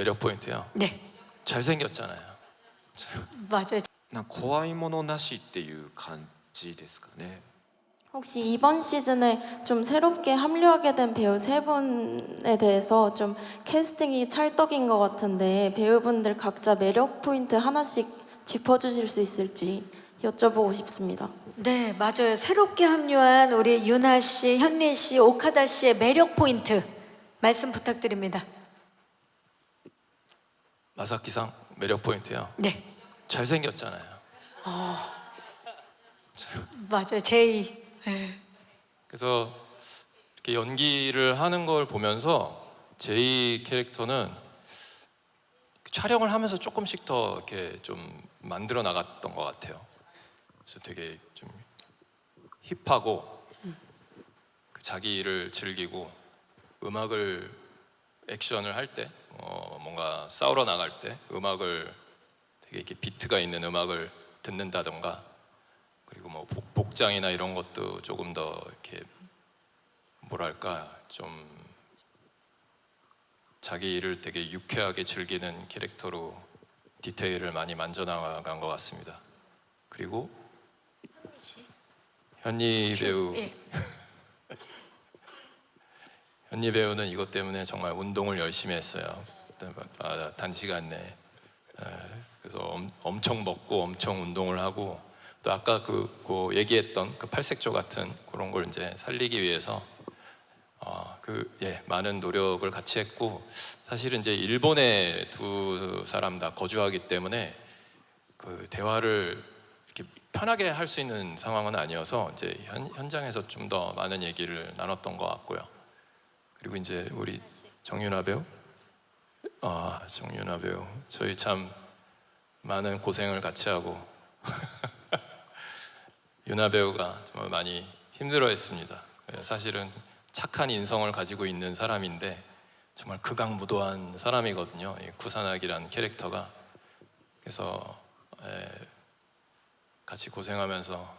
매력 포인트요? 네, 잘생겼잖아요. 맞아요. なんか怖いものなしっていう感じですかね。 혹시 이번 시즌에 좀 새롭게 합류하게 된 배우 세 분에 대해서 좀 캐스팅이 찰떡인 것 같은데 배우분들 각자 매력 포인트 하나씩 짚어주실 수 있을지 여쭤보고 싶습니다. 네, 맞아요. 새롭게 합류한 우리 유나 씨, 현린 씨, 오카다 씨의 매력 포인트 말씀 부탁드립니다. 마사키상 매력 포인트요? 네, 잘생겼잖아요. 맞아요. 제이. 네. 그래서 이렇게 연기를 하는 걸 보면서 제이 캐릭터는 촬영을 하면서 조금씩 더 이렇게 좀 만들어 나갔던 것 같아요. 그래서 되게 좀 힙하고 자기 일을 즐기고 음악을 액션을 할 때 뭔가 싸우러 나갈 때 음악을 되게 이렇게 비트가 있는 음악을 듣는다던가 그리고 뭐 복장이나 이런 것도 조금 더 이렇게 뭐랄까 좀 자기 일을 되게 유쾌하게 즐기는 캐릭터로 디테일을 많이 만져나간 것 같습니다. 그리고 현리 배우 예. 현리 배우는 이것 때문에 정말 운동을 열심히 했어요. 단시간 내에 그래서 엄청 먹고 엄청 운동을 하고 또 아까 그 얘기했던 그 팔색조 같은 그런 걸 이제 살리기 위해서 많은 노력을 같이 했고 사실은 이제 일본에 두 사람 다 거주하기 때문에 그 대화를 이렇게 편하게 할 수 있는 상황은 아니어서 이제 현장에서 좀 더 많은 얘기를 나눴던 것 같고요. 그리고 이제 우리 정윤아 배우, 정윤아 배우 저희 참 많은 고생을 같이 하고 윤아 배우가 정말 많이 힘들어했습니다. 사실은 착한 인성을 가지고 있는 사람인데 정말 극악무도한 사람이거든요. 이 구산악이라는 캐릭터가. 그래서 같이 고생하면서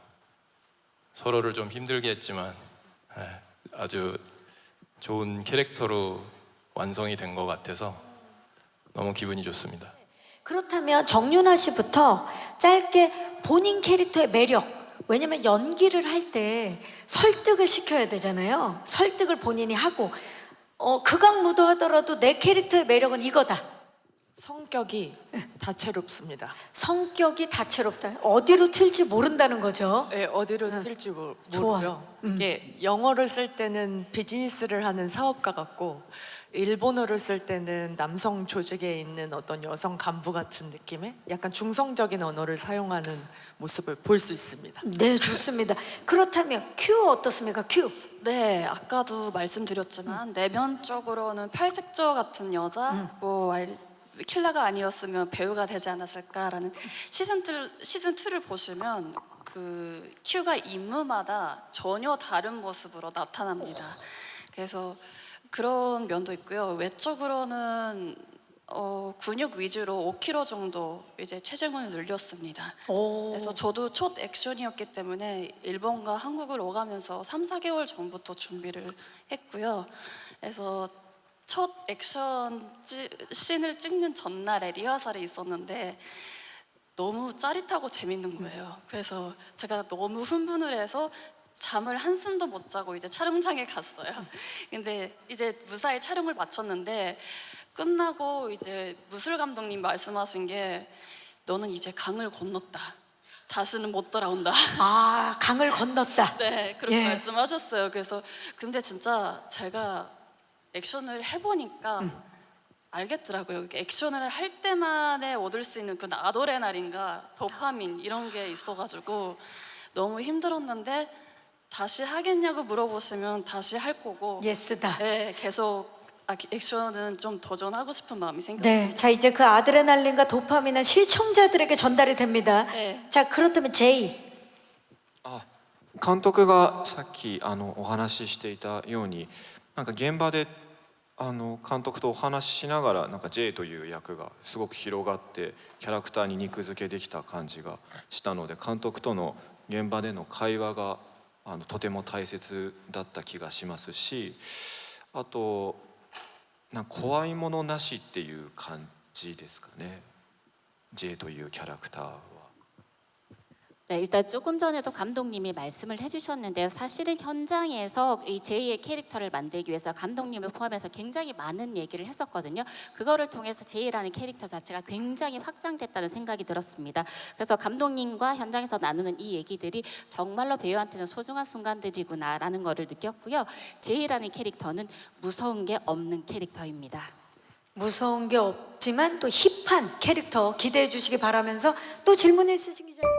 서로를 좀 힘들게 했지만 아주 좋은 캐릭터로 완성이 된 것 같아서 너무 기분이 좋습니다. 그렇다면 정윤아 씨부터 짧게 본인 캐릭터의 매력, 왜냐면 연기를 할 때 설득을 시켜야 되잖아요. 설득을 본인이 하고 극악무도하더라도 내 캐릭터의 매력은 이거다. 성격이 다채롭습니다. 성격이 다채롭다. 어디로 튈지 모른다는 거죠. 네, 어디로 튈지 좋아요. 모르고요. 이게 영어를 쓸 때는 비즈니스를 하는 사업가 같고 일본어를 쓸 때는 남성 조직에 있는 어떤 여성 간부 같은 느낌의 약간 중성적인 언어를 사용하는 모습을 볼 수 있습니다. 네, 좋습니다. 그렇다면 큐 어떻습니까? 큐. 네, 아까도 말씀드렸지만 내면적으로는 팔색조 같은 여자, 킬러가 아니었으면 배우가 되지 않았을까라는 시즌 2를 보시면 그 큐가 임무마다 전혀 다른 모습으로 나타납니다. 그래서 그런 면도 있고요. 외적으로는 근육 위주로 5kg 정도 이제 체중을 늘렸습니다. 그래서 저도 첫 액션이었기 때문에 일본과 한국을 오가면서 3, 4개월 전부터 준비를 했고요. 그래서 첫 액션 씬을 찍는 전날에 리허설이 있었는데 너무 짜릿하고 재밌는 거예요. 그래서 제가 너무 흥분을 해서 잠을 한숨도 못 자고 이제 촬영장에 갔어요. 근데 이제 무사히 촬영을 마쳤는데 끝나고 이제 무술 감독님 말씀하신 게 너는 이제 강을 건넜다. 다시는 못 돌아온다. 아, 강을 건넜다. 네, 그렇게 예. 말씀하셨어요. 그래서 근데 진짜 제가 액션을 해보니까 알겠더라고요. 액션을 할 때만에 얻을 수 있는 그 아드레날린과 도파민 이런 게 있어가지고 너무 힘들었는데 다시 하겠냐고 물어보시면 다시 할 거고 예스다. 네, 계속 액션은 좀 도전하고 싶은 마음이 생겼어요. 네, 자 이제 그 아드레날린과 도파민은 시청자들에게 전달이 됩니다. 네. 자 그렇다면 제이. 監督がさっきお話ししていたようになんか現場で監督とお話ししながらなんか J という役がすごく広がってキャラクターに肉付けできた感じがしたので監督との現場での会話がとても大切だった気がしますしあとなんか怖いものなしっていう感じですかね。J というキャラクターは。 네, 일단 조금 전에도 감독님이 말씀을 해주셨는데요. 사실은 현장에서 이 제이의 캐릭터를 만들기 위해서 감독님을 포함해서 굉장히 많은 얘기를 했었거든요. 그거를 통해서 제이라는 캐릭터 자체가 굉장히 확장됐다는 생각이 들었습니다. 그래서 감독님과 현장에서 나누는 이 얘기들이 정말로 배우한테는 소중한 순간들이구나라는 거를 느꼈고요. 제이라는 캐릭터는 무서운 게 없는 캐릭터입니다. 무서운 게 없지만 또 힙한 캐릭터 기대해 주시기 바라면서 또 질문 있으신 기자님.